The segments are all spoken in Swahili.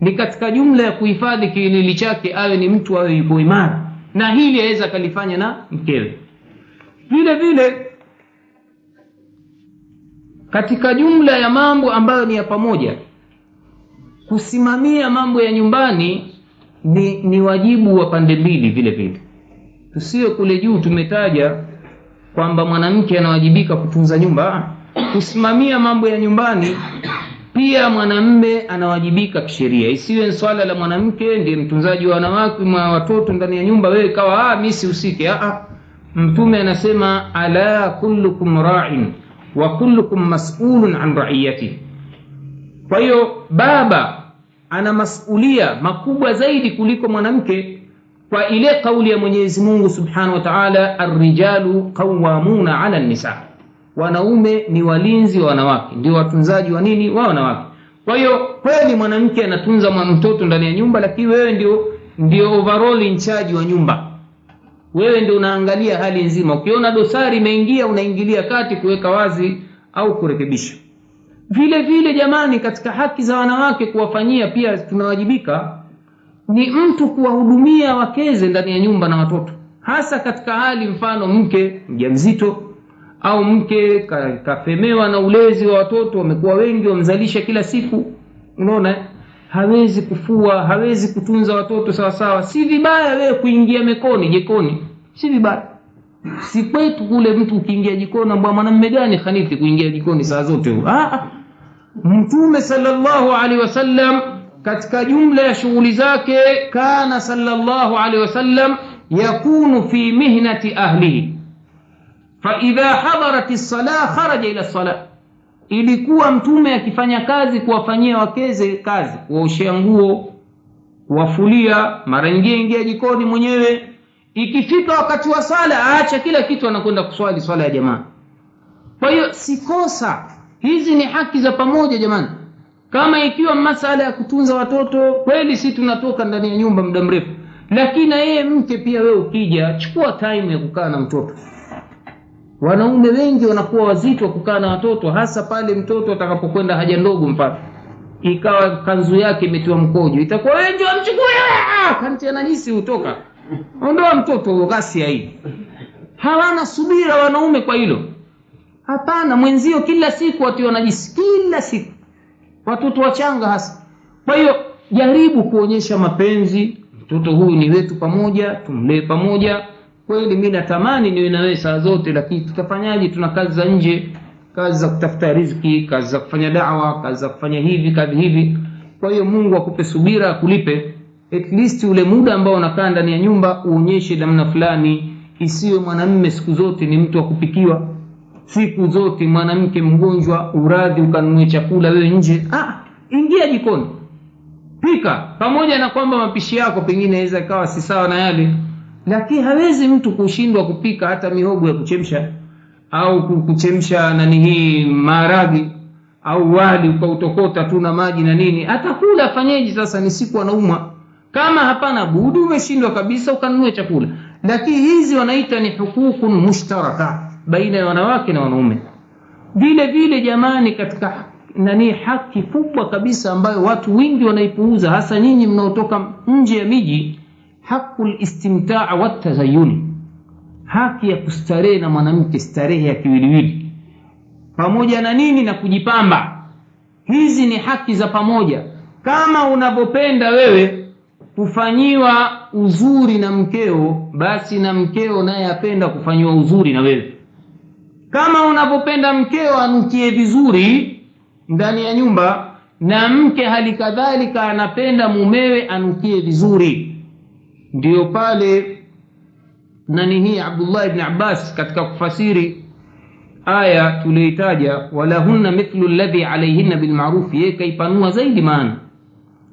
ni katika jumla ya kuhifadhi kiwiliwili chake awe ni mtu awe yuko imara, na hili aweza kalifanya na mkewe. Vile vile katika jumla ya mambo ambayo ni ya pamoja, kusimamia mambo ya nyumbani ni wajibu wa pande mbili. Vile vile tusiwe kule juu tumetaja kwamba mwanamke anawajibika kutunza nyumba. Kusimamia mambo ya nyumbani pia mwanamume anawajibika kisheria. Isiwe swala la mwanamke ndiye mtunzaji wa wanawake na watoto ndani ya nyumba, wewe kawa mimi sihusiki. Mtume anasema ala kullukum ra'in wa kullukum mas'ulun an ra'iyati. Kwa hiyo baba ana masulia makubwa zaidi kuliko mwanamke, kwa ile kauli ya Mwenyezi Mungu Subhanahu wa Ta'ala, ar-rijalu qawwamuna 'ala an-nisa, wanaume ni walinzi wa wanawake, ndio watunzaji wa nini, wa wanawake. Kwa hiyo kweli mwanamke anatunza mtoto ndani ya nyumba, lakini wewe ndio overall in charge wa nyumba. Wewe ndio unaangalia hali nzima. Ukiona dosari imeingia, unaingilia kati kuweka wazi au kurekebisha. Vile vile jamani, katika haki za wanawake kuwafanyia pia tunawajibika, ni mtu kuwahudumia wakeze ndani ya nyumba na watoto, hasa katika hali mfano mke mjamzito au mke kafemewa na ulezi wa watoto, wamekuwa wengi wamzalisha kila siku. Unaona, hawezi kufua, hawezi kutunza watoto sawa sawa. Si vibaya wewe kuingia mekoni jikoni, si vibaya. Si kwetu kule mtu ukiingia jikoni mbwa mwanamume gani khanithi kuingia jikoni saa zote. Mtume sallallahu alaihi wasallam katika jumla ya shughuli zake, kana sallallahu alaihi wasallam yakunu fi mihnati ahlihi fa idha hadarati as-salah kharaja ila as-salah. Ilikuwa mtume akifanya kazi kuwafanyia wakeze kazi, kuoshea nguo, kuwafulia, mara nyingine ingia jikoni mwenyewe. Ikifika wakati wa sala aacha kila kitu, anakwenda kuswali swala ya jamaa. Kwa hiyo sikosa, hizi ni haki za pamoja jamani. Kama ikiwa masala ya kutunza watoto, kweli si tunatoka ndani ya nyumba muda mrefu, lakini na yeye mke pia wewe ukija chukua time ya kukaa na mtoto. Wanaume wengi wanakuwa wazito kukaa na watoto, hasa pale mtoto atakapokwenda haja ndogo mpaka ikawa kanzu yake imetiwa mkojo, itakuwa wewe ndio amchukue kanti ananisi utoka. Ondoa mtoto ghasia hii. Hawana subira wanaume kwa hilo. Hapana, mwenzio kila siku watu wanajisi, kila siku watoto wachanga hasa. Kwa hiyo jaribu kuonyesha mapenzi, mtoto huyu ni wetu pamoja, tumlee pamoja. Kweli mimi natamani niwe na wewe saa zote, lakini tutafanyaje? Tuna kazi za nje, kazi za kutafuta riziki, kazi za kufanya da'wa, kazi za kufanya hivi, kazi hivi. Kwa hiyo Mungu akupe subira, akulipe at least ule muda ambao unakaa ndani ya nyumba, uonyeshe namna fulani. Isiwe mwanamume siku zote ni mtu wa kupikiwa, siku zote mwanamke mgonjwa uradhi ukanunue chakula wewe nje. Ingia jikoni, pika, pamoja na kwamba mapishi yako pengine inaweza ikawa si sawa na yale, lakini hawezi mtu kushindwa kupika hata mihogo ya kuchemsha au kuchemsha hii maharagi au wali ukautokota tu na maji na nini, atakula. Fanyeje sasa? Ni siku anauma. Kama hapana budi umeshindwa kabisa, ukanunue chakula. Lakini hizi wanaita ni hukukun mushtaraka baina ya wanawake na wanaume. Vile vile jamani, katika haki kubwa kabisa ambayo watu wengi wanaipuuza, hasa nyinyi mnaotoka nje ya miji, hakul istimtaa wa tazayyun, haki ya kustarehe na mwanamke, starehe ya kiwiliwili pamoja na nini, na kujipamba. Hizi ni haki za pamoja. Kama unapopenda wewe kufanyiwa uzuri na mkeo, basi na mkeo naye apenda kufanyiwa uzuri na wewe. Kama unapopenda mkeo anukie vizuri ndani ya nyumba, na mke hali kadhalika anapenda mumewe anukie vizuri. Ndio pale hii Abdullah ibn Abbas katika kufasiri aya tulioitaja, walahunna mithlu alladhi alayhinna bilma'ruf, yeye kaipanua zaidi maana,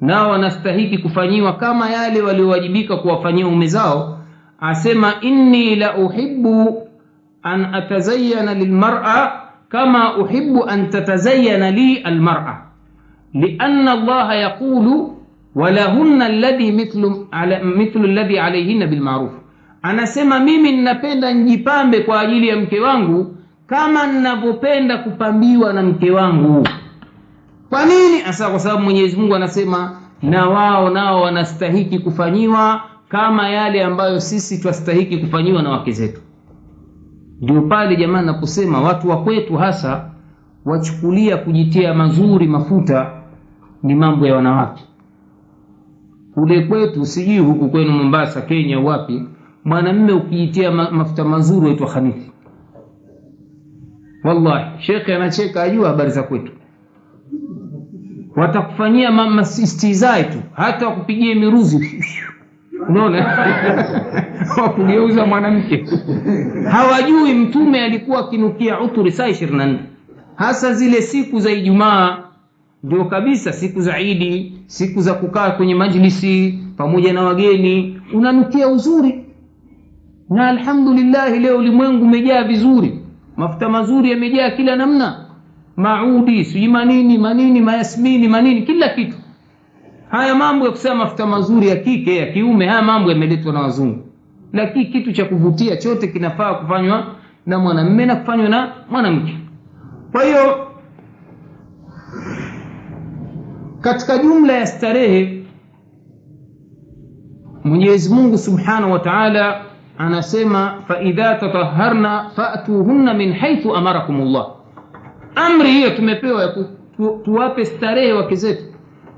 nao wanastahiki kufanyiwa kama yale waliowajibika kuwafanyia ume zao. Asema inni la uhibbu an atazayyana lilmar'a kama uhibbu an tatazayyana li almar'a, lianna Allah yaqulu walahunna alladhi mithlu alladhi alayhinna bilma'ruf. Anasema mimi ninapenda njipambe kwa ajili ya mke wangu kama ninavyopenda kupambiwa na mke wangu. Kwa nini? Asa kwa sababu Mwenyezi Mungu anasema na wao nao wanastahiki kufanyiwa kama yale ambayo sisi twastahiki kufanyiwa na wake zetu. Ndio pale jamani naposema watu wa kwetu hasa wachukulia kujitia mazuri mafuta ni mambo ya wanawake. Kule kwetu sijui huku kwenu Mombasa, Kenya, wapi, mwanamume ukijitia mafuta mazuri huitwa khanithi. Wallahi shekhe anacheka, ajua habari za kwetu. Watakufanyia mama istizai tu, hata wakupigie miruzi. Unaona? Wakugeuza mwanamke. Hawajui mtume alikuwa akinukia uturi saa 24. Hasa zile siku za Ijumaa ndio kabisa, siku za Idi, siku za kukaa kwenye majlisi pamoja na wageni, unanukia uzuri. Na alhamdulillah leo ulimwengu umejaa vizuri. Mafuta mazuri yamejaa kila namna. Maudi, sijui manini, mayasmini, manini, kila kitu. Haya mambo ya kusema mafuta mazuri ya kike, ya kiume, haya mambo yameletwa na wazungu. Lakini kitu cha kuvutia chote kinafaa kufanywa na mwanamume na kufanywa na mwanamke. Kwa hiyo katika jumla ya starehe Mwenyezi Mungu Subhanahu wa Ta'ala anasema fa idha tatahharna fa'tuhunna min haythu amarakumullah. Amri hiyo tumepewa ya tuwape starehe wake zetu.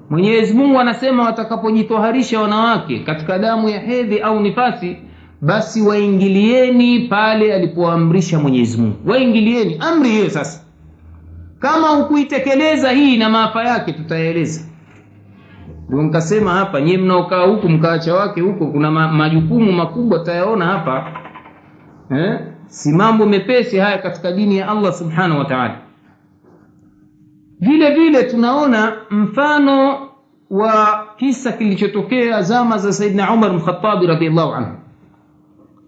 Mwenyezi Mungu anasema watakapojitoharisha wanawake katika damu ya hedhi au nifasi, basi waingilieni pale alipoamrisha Mwenyezi Mungu. Waingilieni amri hiyo. Sasa kama hukuitekeleza hii na maafa yake tutaeleza. Ndio nikasema hapa nyinyi mnaokaa huku mkaacha wake huko, kuna majukumu makubwa tayaona hapa. Si mambo mepesi haya katika dini ya Allah Subhanahu wa Ta'ala. Vile vile tunaona mfano wa kisa kilichotokea zama za Saidina Umar bin Khattab radhiyallahu anhu.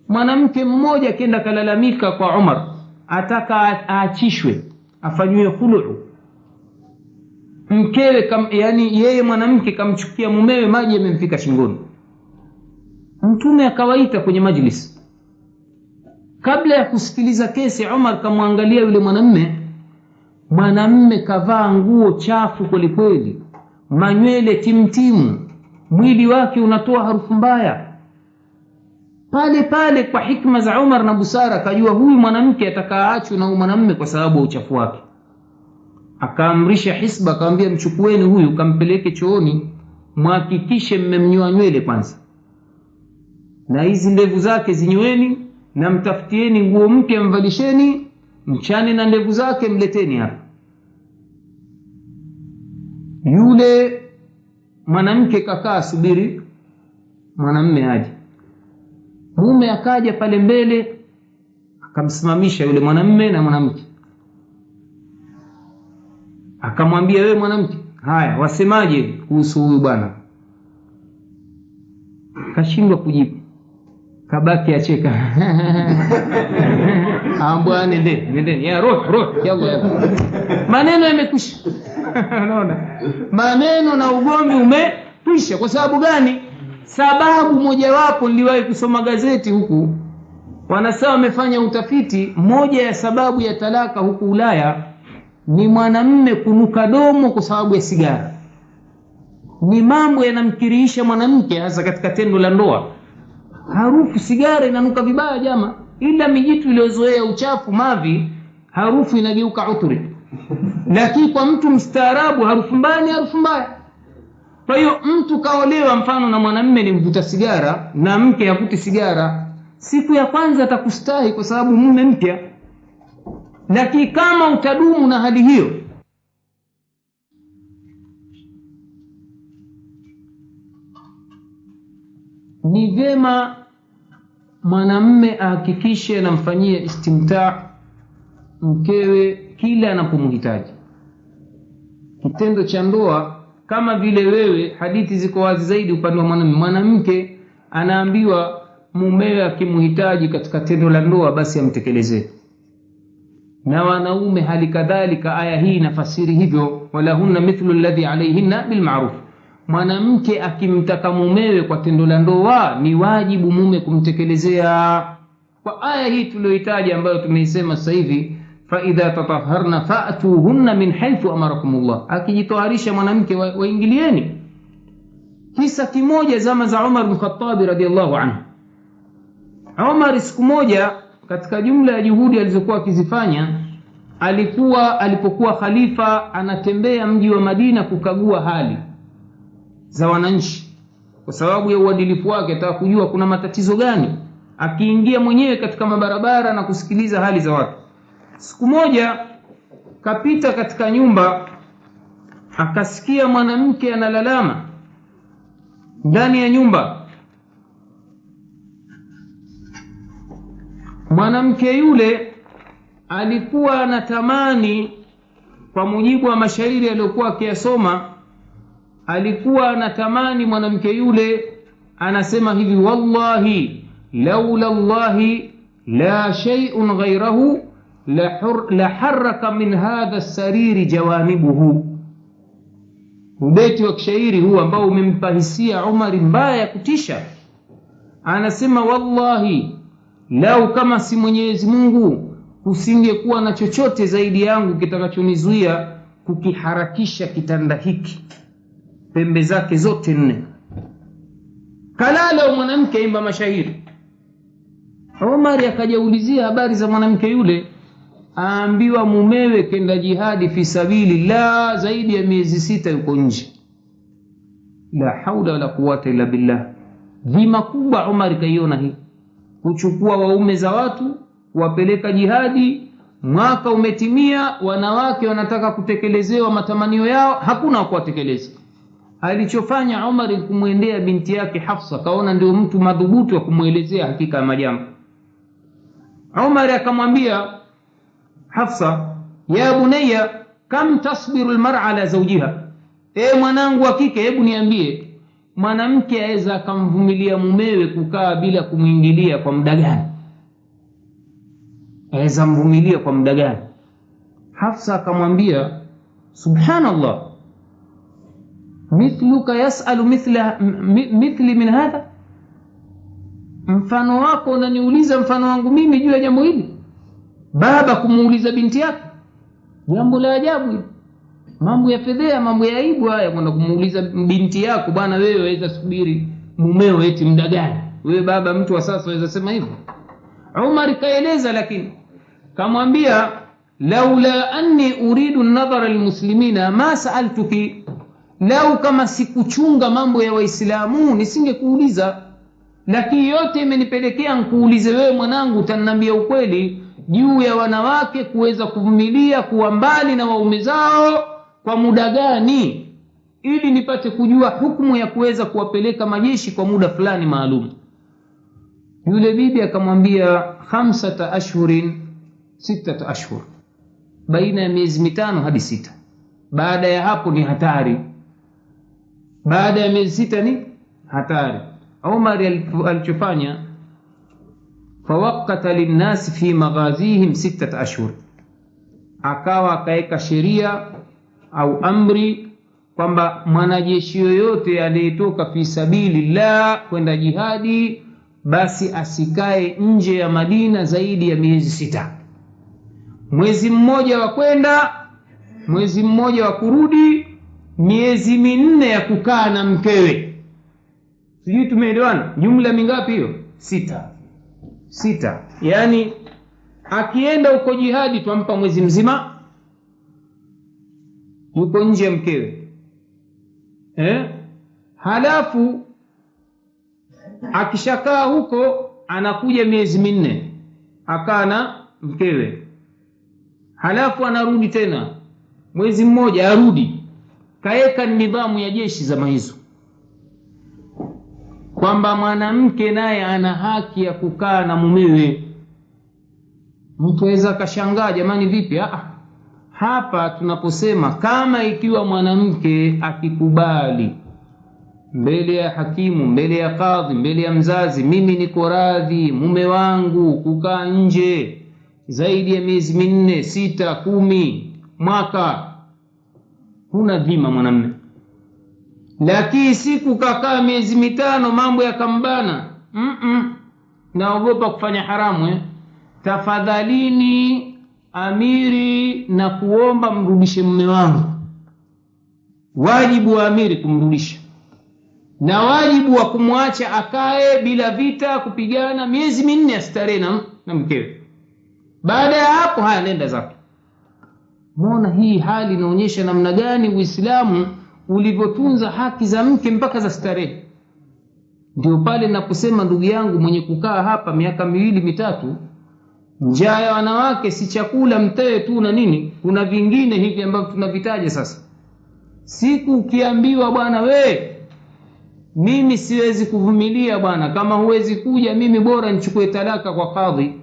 Mwanamke mmoja kenda kalalamika kwa Umar, ataka aachishwe, afanywe khulu. Mkewe yani yeye mwanamke kamchukia mumewe, maji yamemfika shingoni. Mtume akawaita kwenye majlis. Kabla ya kusikiliza kesi, Umar kamwangalia yule mwanamume kavaa nguo chafu kweli kweli, manywele timtimu, mwili wake unatoa harufu mbaya. Pale pale kwa hikma za Umar na busara akajua huyu mwanamke atakaachwe na mwanamume kwa sababu ya uchafu wake. Akaamrisha hisba, akamwambia mchukueni huyu kampeleke chooni, mhakikishe mmemnyoa nywele kwanza, na hizi ndevu zake zinyweni, na mtafutieni nguo mpya mvalisheni, mchane na ndevu zake mleteni hapa. Yule mwanamke kakaa subiri mwanamume aje. Mume akaja pale mbele, akamsimamisha yule mwanamume na mwanamke. Akamwambia wewe mwanamke, haya wasemaje kuhusu huyu bwana? Kashindwa kujibu, kabaki acheka. Ambwa nendeni ya roho yalla. Maneno yamekwisha. Unaona? Maneno na ugomvi umekwisha. Kwa sababu gani? Sababu mojawapo, niliwahi kusoma gazeti huku, wanasema wamefanya utafiti, moja ya sababu ya talaka huku Ulaya ni mwanamume kunuka domo kwa sababu ya sigara. Ni mambo yanamkirihisha mwanamke hasa katika tendo la ndoa. Harufu sigara inanuka vibaya jama, ila mijitu iliyozoea uchafu mavi, harufu inageuka uturi. Lakini kwa mtu mstaarabu harufu mbaya ni harufu mbaya. Kwa hiyo mtu kaolewa mfano na mwanamume ni mvuta sigara na mke havuti sigara, siku ya kwanza atakustahi kwa sababu mume mpya. Lakini kama utadumu na hali hiyo, ni vyema mwanamume ahakikishe anamfanyia istimtaa mkewe kila anapomhitaji. Kitendo cha ndoa kama vile wewe, hadithi ziko wazi zaidi upande wa mwanamume. Mwanamke anaambiwa mumewe akimhitaji katika tendo la ndoa basi amtekelezee. Na wanaume hali kadhalika, aya hii inafasiri hivyo, walahunna mithlu alladhi alayhinna bilma'ruf. Mwanamke akimtaka mumewe kwa tendo la ndoa ni wajibu mume kumtekelezea. Kwa aya hii tuliyohitaji ambayo tumeisema sasa hivi, fa idha tatahharna fa'tuhunna min haythu amarakumullah. Akijitoharisha mwanamke waingilieni. kisa kimoja zama za Umar bin Khattab radhiallahu anhu. Umar siku moja katika jumla ya juhudi alizokuwa akizifanya, alipokuwa khalifa anatembea mji wa Madina kukagua hali za wananchi, kwa sababu ya uadilifu wake, ataka kujua kuna matatizo gani. Akiingia mwenyewe katika mabarabara na kusikiliza hali za watu. Siku moja kapita katika nyumba, akasikia mwanamke analalama ndani ya nyumba. Mwanamke yule alikuwa anatamani, kwa mujibu wa mashairi aliyokuwa akiyasoma, alikuwa anatamani mwanamke yule, anasema hivi: wallahi laula Allahi la shay'un ghayrahu la harraka min hadha as-sariri jawanibuhu. Ubeti wa kishairi huu ambao umempa hisia Umar mbaya ya kutisha. Anasema wallahi, lau kama si Mwenyezi Mungu, kusingekuwa na chochote zaidi yangu kitakachonizuia kukiharakisha kitanda hiki, pembe zake zote 4. Kalala mwanamke imba mashairi. Umar akajaulizia habari za mwanamke yule, aambiwa mumewe kenda jihadi fi sabilillah zaidi ya miezi 6 yuko nje. La haula wala quwwata illa billah. Dhima kubwa Umar kaiona hii, kuchukua waume za watu wapeleka jihadi, mwaka umetimia, wanawake wanataka kutekelezewa matamanio yao, hakuna wa kuwatekeleza. Alichofanya Umar kumwendea binti yake Hafsa, kaona ndio mtu madhubuti wa kumuelezea hakika ya majambo. Umar akamwambia Hafsa, ya bunayya kam tasbiru almar'a ala zawjiha, mwanangu wa kike, hebu niambie, mwanamke aweza akamvumilia mumewe kukaa bila kumuingilia kwa muda gani? Aweza mvumilia kwa muda gani? Hafsa akamwambia, subhanallah, mithluka yas'alu mithli min hadha, mfano wako unaniuliza mfano wangu mimi juu ya jambo hili? Baba kumuuliza binti yake, jambo la ajabu hili, mambo ya fedhea, mambo ya aibu haya, kwenda kumuuliza binti yako, bwana wewe waweza subiri mumeo eti muda gani? Wewe baba mtu wa sasa waweza sema hivyo? Umar kaeleza, lakini kamwambia, laula anni uridu an-nadhara lilmuslimina ma sa'altuki, lau kama sikuchunga mambo ya Waislamu nisingekuuliza, lakini yote imenipelekea nikuulize wewe mwanangu, utaniambia ukweli juu ya wanawake kuweza kuvumilia kuwa mbali na waume zao kwa muda gani, ili nipate kujua hukumu ya kuweza kuwapeleka majeshi kwa muda fulani maalum. Yule bibi akamwambia 5 ashhurin 6 ashhur, baina ya miezi 5 hadi 6. Baada ya hapo ni hatari, baada ya miezi 6 ni hatari. Umar alichofanya, fawaqata linnasi fi maghazihim 6 ashhur, akawa akaeka sheria au amri kwamba mwanajeshi yoyote aliyetoka fi sabilillah kwenda jihadi, basi asikae nje ya Madina zaidi ya miezi 6. Mwezi mmoja wa kwenda, mwezi mmoja wa kurudi, miezi 4 ya kukaa na mkewe. Sijui tumeelewana? Jumla mingapi hiyo? 6. Yani akienda uko jihadi twampa mwezi mzima yuko nje ya mkewe. Halafu akishakaa huko anakuja miezi 4 akaa na mkewe. Halafu anarudi tena mwezi mmoja arudi. Kaeka nidhamu ya jeshi zama hizo, kwamba mwanamke naye ana haki ya kukaa na mumewe. Mtu aweza kashangaa, jamani vipi? Hapa tunaposema kama ikiwa mwanamke akikubali mbele ya hakimu, mbele ya kadhi, mbele ya mzazi, mimi niko radhi mume wangu kukaa nje zaidi ya miezi 4, 6, 10, mwaka, huna dhima mwanamume. Lakini siku kakaa miezi 5 mambo yakambana, naogopa kufanya haramu, tafadhalini amiri na kuomba mrudishe mume wangu. Wajibu wa amiri kumrudisha. na wajibu wa kumwacha akae bila vita kupigana miezi 4 ya starehe na mkewe. Baada ya hapo haya nenda zake. Muona hii hali inaonyesha namna gani Uislamu ulivyotunza haki za mke mpaka za starehe. Ndio pale ninaposema ndugu yangu mwenye kukaa hapa miaka 2-3, njaa ya wanawake si chakula mtewe tu na nini, kuna vingine hivi ambavyo tunavitaja sasa. Siku ukiambiwa bwana mimi siwezi kuvumilia bwana, kama huwezi kuja mimi bora nichukue talaka kwa kadhi.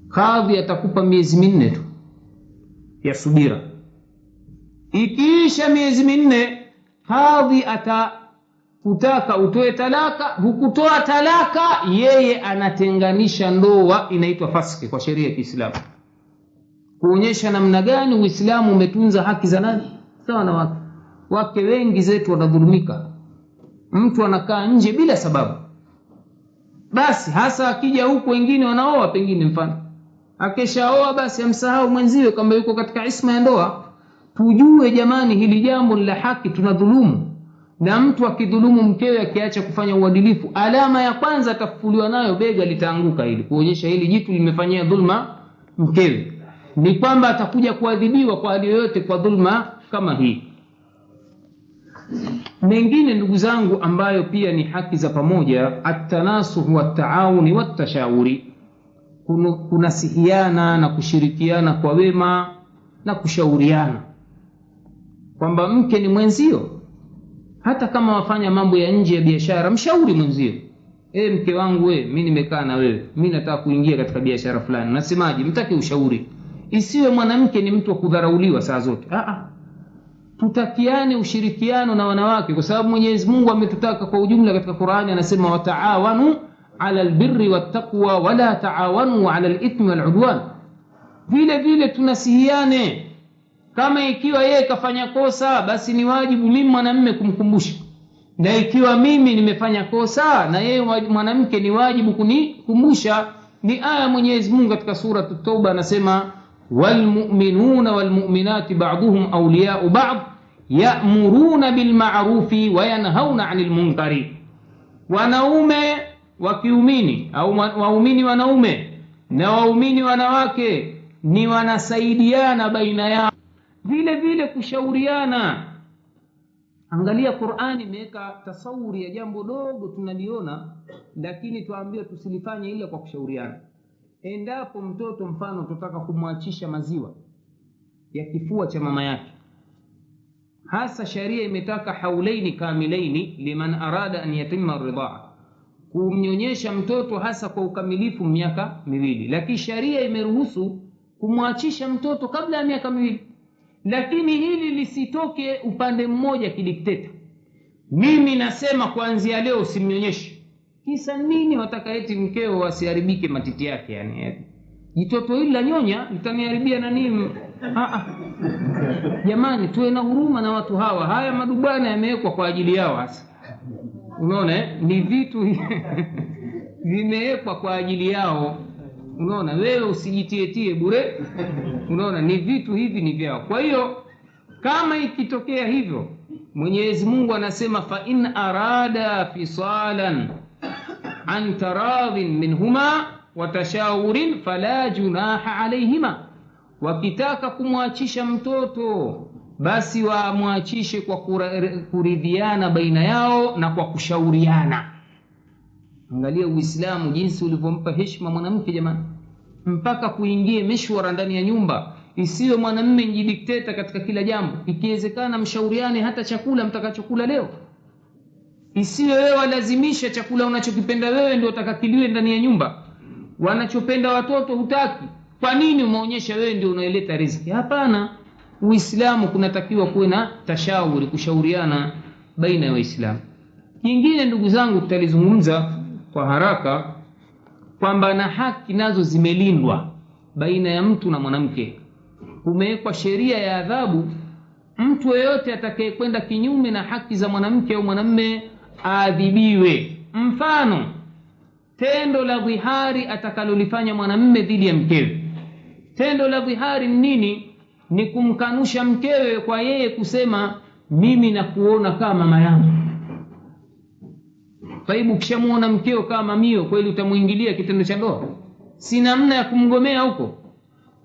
Kadhi atakupa miezi 4 tu ya subira. Ikiisha miezi 4 kadhi atakutaka utoe talaka. Hukutoa talaka, yeye anatenganisha ndoa, inaitwa fasiki kwa sheria ya Kiislamu. Kuonyesha namna gani Uislamu umetunza haki za nani? Sawa na wake. Wake wengi zetu wanadhulumika. Mtu anakaa nje bila sababu. Basi hasa akija huku wengine wanaoa pengine mfano. Akishaoa basi amsahau mwenziwe kama yuko katika isma ya ndoa. Tujue jamani hili jambo la haki tunadhulumu. Na mtu akidhulumu mkewe akiacha kufanya uadilifu, alama ya kwanza atafufuliwa nayo bega litaanguka hili. Kuonyesha hili jitu limefanyia dhulma mkewe. Ni kwamba atakuja kuadhibiwa kwa hali yoyote kwa dhulma kama hii. Mengine ndugu zangu ambayo pia ni haki za pamoja, at-tanasuh wa at-taawun wa at-tashawuri. Kunasihiana na kushirikiana kwa wema na kushauriana. Kwamba mke ni mwenzio. Hata kama wafanya mambo ya nje ya biashara, mshauri mwenzio. Mke wangu mimi nimekaa na wewe, mimi nataka kuingia katika biashara fulani. Nasemaje? Mtake ushauri. Isiwe mwanamke ni mtu wa kudharauliwa saa zote. Tutakiane ushirikiano na wanawake, kwa sababu Mwenyezi Mungu ametutaka kwa ujumla katika Qur'ani, anasema wataawanu ala albirri wattaqwa wala taawanu ala alithmi waludwan. Vile vile tunasihiane. Kama ikiwa yeye kafanya kosa, basi ni wajibu mimi mwanamume kumkumbusha. Na ikiwa mimi nimefanya kosa na yeye mwanamke ni wajibu kunikumbusha. Ni aya Mwenyezi Mungu katika sura at-Tauba anasema walmu'minuna walmu'minati ba'duhum awliya'u ba'd ya'muruna bil ma'rufi wa yanhauna 'anil munkari. Wanaume wakiumini au waumini wanaume na waumini wanawake ni wanasaidiana baina yao, vile vile kushauriana. Angalia Qur'ani imeweka tasawuri ya jambo dogo tunaliona, lakini tuambiwa tusilifanye ila kwa kushauriana. Endapo mtoto mfano tutaka kumwachisha maziwa ya kifua cha mama yake, hasa sharia imetaka haulaini kamilaini liman arada an yatimma ridhaa, kumnyonyesha mtoto hasa kwa ukamilifu miaka 2. Lakini sharia imeruhusu kumwachisha mtoto kabla ya miaka 2. Lakini hili lisitoke upande mmoja kidikteta. Mimi nasema kuanzia leo usimnyonyeshe. Kisa nini? Wataka eti mkeo wasiharibike matiti yake yani. Jitoto hili la nyonya litaniharibia na nini? Jamani, tuwe na huruma na watu hawa. Haya madubana yamewekwa kwa ajili yao hasa. Unaona ni vitu vimewekwa kwa ajili yao. Unaona wewe usijitietie bure. Unaona ni vitu hivi ni vyao. Kwa hiyo kama ikitokea hivyo, Mwenyezi Mungu anasema fa in arada fisalan an taradhin minhuma wa tashawurin fala junaha alayhima. Wakitaka kumwachisha mtoto basi wamwachishe kwa kuridhiana baina yao na kwa kushauriana. Angalia Uislamu jinsi ulivyompa heshima mwanamke jamani, mpaka kuingie meshwara ndani ya nyumba. Isiwe mwanamume njidikteta katika kila jambo. Ikiwezekana mshauriane hata chakula mtakachokula leo. Isiwe wewe walazimisha chakula unachokipenda wewe ndio utakakiliwe ndani ya nyumba. Wanachopenda watoto hutaki. Kwa nini umeonyesha wewe ndio unaeleta riziki? Hapana. Uislamu kunatakiwa kuwe na tashawuri, kushauriana baina ya Waislamu. Kingine ndugu zangu tutalizungumza kwa haraka kwamba na haki nazo zimelindwa baina ya mtu na mwanamke. Kumewekwa sheria ya adhabu. Mtu yeyote atakayekwenda kinyume na haki za mwanamke au mwanamume aadhibiwe. Mfano, tendo la dhihari atakalolifanya mwanamume dhidi ya mkewe. Tendo la dhihari nini? Ni kumkanusha mkewe kwa yeye kusema mimi nakuona kama mama yangu. Taibu kishamuona mkeo kama mamio, kweli utamuingilia kitendo cha ndoa? Si namna ya kumgomea huko.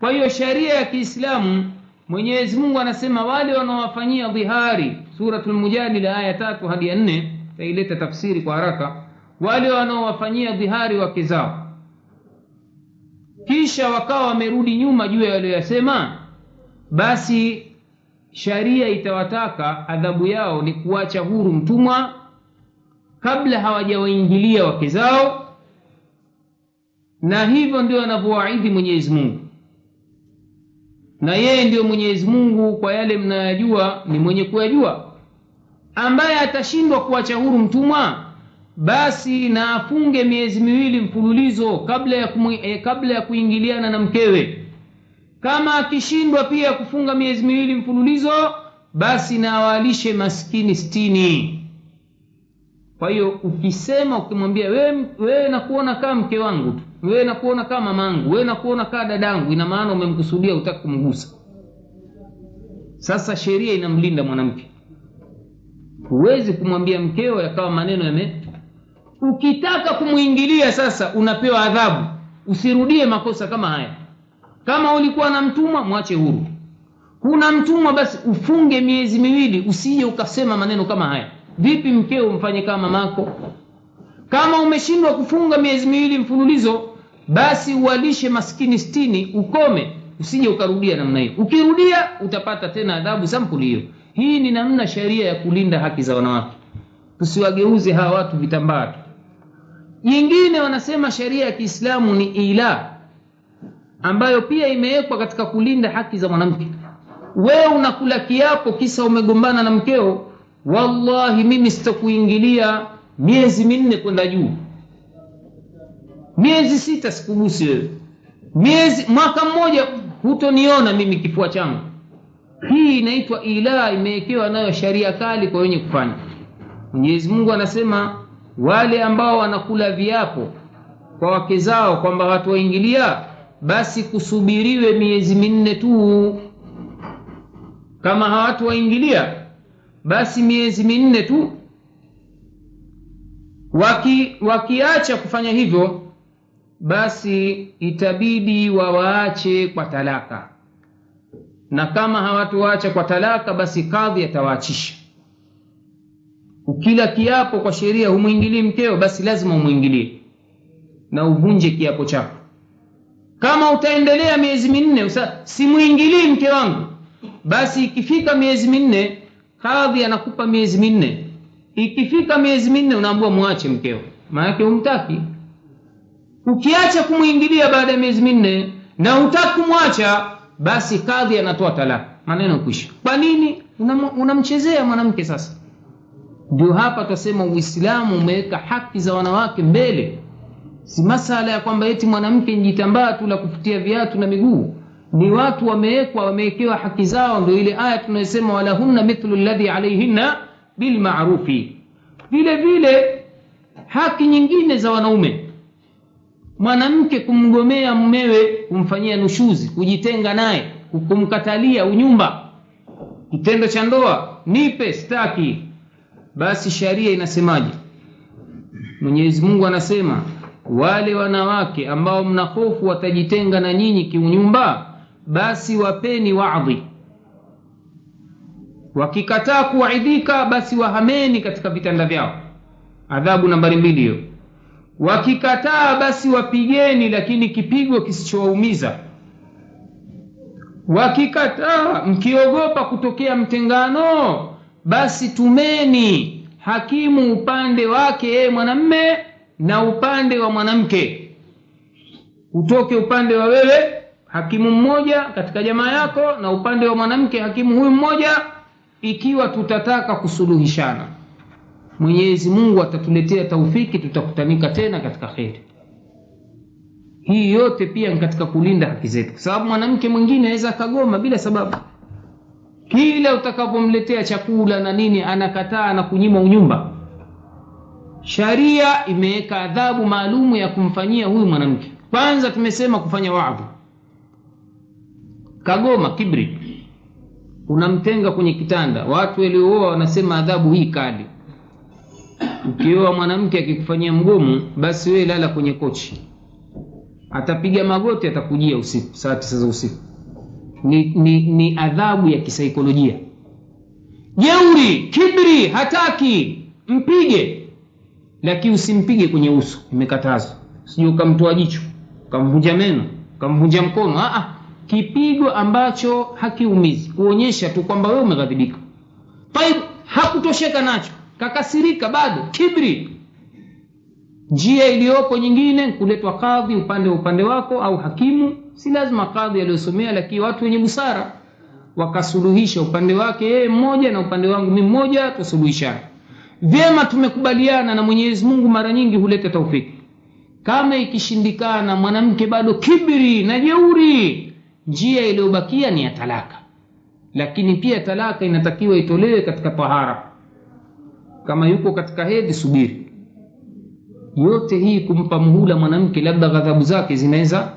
Kwa hiyo sharia ya Kiislamu, Mwenyezi Mungu anasema wale wanaowafanyia dhihari, suratul Mujadila aya 3 hadi 4, taileta tafsiri kwa haraka. Wale wanaowafanyia dhihari wake zao kisha wakawa wamerudi nyuma juu ya waliyosema, basi sharia itawataka adhabu yao ni kuacha huru mtumwa kabla hawajawaingilia wake zao. Na hivyo ndio anavyowaahidi Mwenyezi Mungu, na yeye ndio Mwenyezi Mungu kwa yale mnayajua ni mwenye kuyajua. Ambaye atashindwa kuacha huru mtumwa, basi na afunge miezi 2 mfululizo kabla ya kuingiliana na mkewe. Kama akishindwa pia kufunga miezi 2 mfululizo, basi na awalishe maskini 60. Kwa hiyo ukimwambia wewe nakuona kama mke wangu tu, wewe nakuona kama mamangu, wewe nakuona kama dadangu, ina maana umemkusudia utaka kumgusa. Sasa sheria inamlinda mwanamke. Huwezi kumwambia mkeo yakawa maneno ukitaka kumuingilia sasa unapewa adhabu. Usirudie makosa kama haya. Kama ulikuwa na mtumwa, mwache huru. Kuna mtumwa, basi ufunge miezi 2, usije ukasema maneno kama haya. Vipi mkeo umfanye kama mamako? Kama umeshindwa kufunga miezi 2 mfululizo, basi uwalishe maskini 60, ukome. Usije ukarudia namna hiyo. Ukirudia utapata tena adhabu sampuli hiyo. Hii ni namna sharia ya kulinda haki za wanawake. Tusiwageuze hawa watu vitambaa. Nyingine wanasema sharia ya Kiislamu ni ila, ambayo pia imewekwa katika kulinda haki za mwanamke. Wewe unakula kiapo kisa umegombana na mkeo, wallahi mimi sitakuingilia miezi 4 kwenda juu, miezi 6 sikugusi wewe, mwaka mmoja hutoniona mimi kifua changu. Hii inaitwa ila, imewekewa nayo sharia kali kwa wenye kufanya. Mwenyezi Mungu anasema wale ambao wanakula viapo kwa wake zao kwamba watu waingilia, basi kusubiriwe miezi 4 tu. Kama hawatu waingilia, basi miezi 4 tu. Wakiacha kufanya hivyo, basi itabidi wawaache kwa talaka. Na kama hawatuacha kwa talaka, basi kadhi atawaachisha. Ukila kiapo kwa sheria humuingilii mkeo, basi lazima umuingilie na uvunje kiapo chako. Kama utaendelea miezi 4 simuingilii mke wangu, basi ikifika miezi 4 kadhi anakupa miezi 4. Ikifika miezi 4 unaambiwa muache mkeo, maana yake humtaki. Ukiacha kumuingilia baada ya miezi 4 na hutaki kumwacha, basi kadhi anatoa talaka, maneno kwisha. Kwa nini unamchezea mwanamke sasa? Ndio hapa tutasema Uislamu umeweka haki za wanawake mbele. Si masala ya kwamba eti mwanamke njitambaa tu la kufutia viatu na miguu. Ni watu wamewekewa haki zao. Ndio ile aya tunayosema walahunna mithlu alladhi alayhinna bil ma'rufi. Vile vile haki nyingine za wanaume, mwanamke kumgomea mumewe, kumfanyia nushuzi, kujitenga naye, kumkatalia unyumba, kitendo cha ndoa, nipe staki, basi sharia inasemaje? Mwenyezi Mungu anasema wale wanawake ambao mnahofu watajitenga na nyinyi kiunyumba, basi wapeni waadhi. Wakikataa kuwaidhika, basi wahameni katika vitanda vyao. Adhabu nambari 2 hiyo. Wakikataa, basi wapigeni, lakini kipigo kisichowaumiza. Wakikataa, mkiogopa kutokea mtengano, basi tumeni hakimu upande wake mwanamme na upande wa mwanamke. Utoke upande wa wewe hakimu mmoja katika jamaa yako, na upande wa mwanamke hakimu huyu mmoja, ikiwa tutataka kusuluhishana. Mwenyezi Mungu atatuletea taufiki, tutakutanika tena katika khair. Hii yote pia ni katika kulinda haki zetu, kwa sababu mwanamke mwingine anaweza kagoma bila sababu. Kila utakapomletea chakula na nini anakataa na kunyima unyumba. Sharia imeweka adhabu maalumu ya kumfanyia huyu mwanamke. Kwanza tumesema kufanya waadhi. Kagoma, kibri. unamtenga kwenye kitanda. Watu waliooa wanasema adhabu hii kali. Ukioa mwanamke akikufanyia mgomo, basi wewe lala kwenye kochi, atapiga magoti, atakujia usiku saa 9 za usiku. Ni adhabu ya kisaikolojia. Jeuri, kibri, hataki, mpige, lakini usimpige kwenye uso, imekatazwa. Sio ukamtoa jicho, ukamvunja meno, ukamvunja mkono. Kipigo ambacho hakiumizi, kuonyesha tu kwamba wewe umeghadhibika. Taib, hakutosheka nacho, kakasirika bado, kibri. Njia iliyopo nyingine kuletwa kadhi upande wako au hakimu. Si lazima kadhi aliyosomea, lakini watu wenye busara wakasuluhisha upande wake yeye mmoja na upande wangu mimi mmoja, tusuluhishane. Vyema, tumekubaliana na Mwenyezi Mungu mara nyingi huleta taufiki. Kama ikishindikana, mwanamke bado kibri na jeuri, njia iliyobakia ni ya talaka. Lakini pia talaka inatakiwa itolewe katika tahara. Kama yuko katika hedhi, subiri. Yote hii kumpa muhula mwanamke, labda ghadhabu zake zinaweza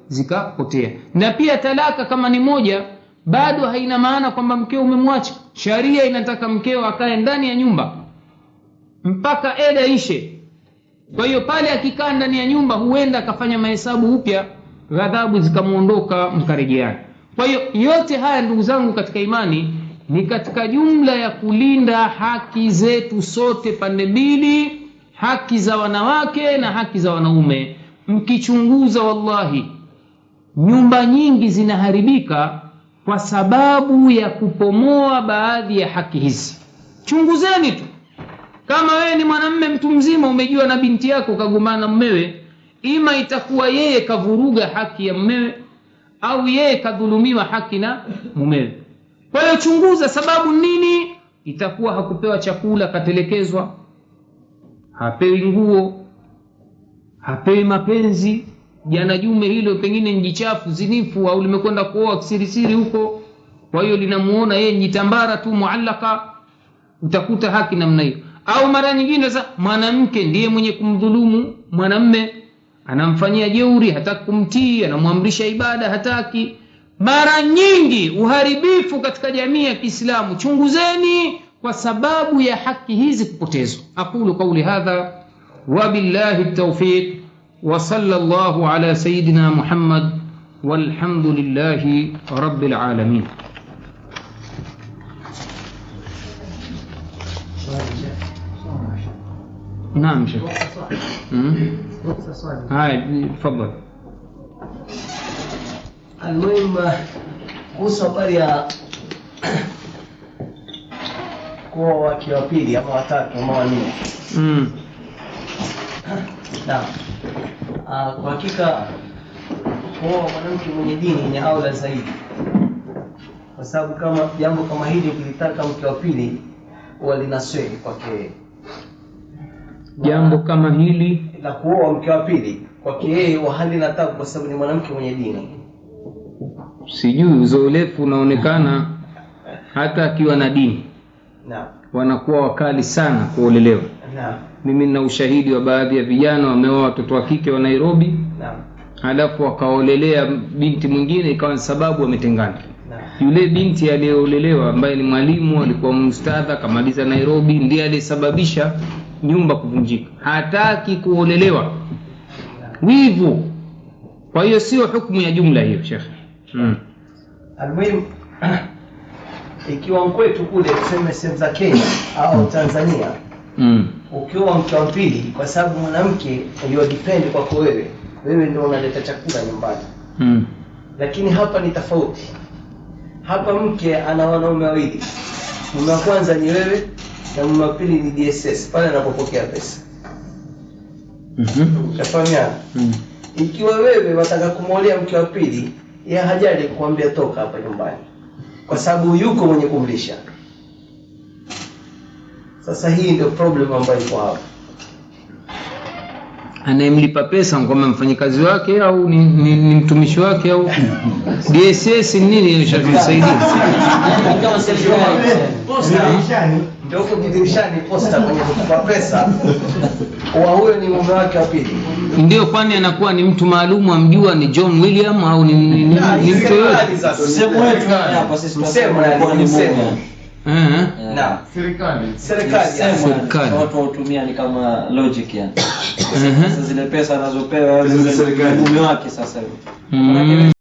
zikapotea. Na pia talaka kama ni moja, bado haina maana kwamba mkeo umemwacha. Sharia inataka mkeo akae ndani ya nyumba mpaka eda ishe. Kwa hiyo pale akikaa ndani ya nyumba, huenda akafanya mahesabu upya, ghadhabu zikamuondoka, mkarejeana. Kwa hiyo yote haya ndugu zangu katika imani ni katika jumla ya kulinda haki zetu sote pande mbili, haki za wanawake na haki za wanaume. Mkichunguza, wallahi nyumba nyingi zinaharibika kwa sababu ya kupomoa baadhi ya haki hizi. Chunguzeni tu. Kama wewe ni mwanamume mtu mzima, umejua na binti yako kagombana na mumewe, ima itakuwa yeye kavuruga haki ya mumewe au yeye kadhulumiwa haki na mumewe. Kwa hiyo chunguza sababu nini. Itakuwa hakupewa chakula, katelekezwa, hapewi nguo, hapewi mapenzi. Jana jume hilo pengine njichafu, zinifu, au limekwenda kuoa kisirisiri huko, kwa hiyo linamuona yeye njitambara tu muallaka. Utakuta haki namna hiyo. Au mara nyingine sasa mwanamke ndiye mwenye kumdhulumu mwanamume, anamfanyia jeuri, hataki kumtii, anamwamrisha ibada hataki. Mara nyingi uharibifu katika jamii ya Kiislamu, chunguzeni, kwa sababu ya haki hizi kupotezwa. Aqulu qawli hadha wa billahi at-tawfiq wa sallallahu ala sayidina Muhammad walhamdulillahi rabbil alamin. نعم شيخ. هاي تفضل. المهم kuhusu habari ya kuwa wake wa pili ama watatu ama wanne. Naam. Kwa hakika kuwa mwanamke mwenye dini ni aula zaidi, kwa sababu kama jambo kama hili ukilitaka mke wa pili huwa linasweli kwake. Jambo kama hili la kuoa mke wa pili kwake yeye wa hali nataka, kwa sababu ni mwanamke mwenye dini. Sijui uzoelefu unaonekana hata akiwa na dini. Naam. Wanakuwa wakali sana kuolelewa. Naam. Mimi nina ushahidi wa baadhi ya vijana wameoa watoto wa kike wa Nairobi. Naam. Halafu wakaolelea binti mwingine, ikawa sababu wametengana. Naam. Yule binti aliyeolelewa ambaye ni mwalimu, alikuwa mustadha, kamaliza Nairobi, ndiye aliyesababisha nyumba kuvunjika. Hataki kuolelewa. Wivu. Kwa hiyo sio hukumu ya jumla hiyo, Sheikh. Almuhimu ikiwa mkwetu kule tuseme sehemu za Kenya au Tanzania, ukiwa mke wa pili, kwa sababu mwanamke ndio depend kwako wewe ndio unaleta chakula nyumbani. Lakini hapa ni tofauti. Hapa mke ana wanaume wawili. Mume wa kwanza ni wewe na mume wa pili ni DSS pale anapopokea pesa. Utafahamiana? Ikiwa wewe wataka kumwolea mke wa pili, yeye hajali kukuambia toka hapa nyumbani, kwa sababu yuko mwenye kumlisha. Sasa hii ndio problem ambayo iko hapa. Anayemlipa pesa kama mfanyikazi wake au ni mtumishi wake au DSS nini inasaidia? Kama sisi ndio kwa dirishani posta kwenye kutupa pesa, wa huyo ni mume wake wa pili. ndio kwani anakuwa ni mtu maalum amjua ni John William au ni mtu yote? Msemo wetu hapa sisi tunasema ni Mungu. Na serikali watu watumia ni kama logic yani. Sasa zile pesa anazopewa yule mume wake sasa hivi.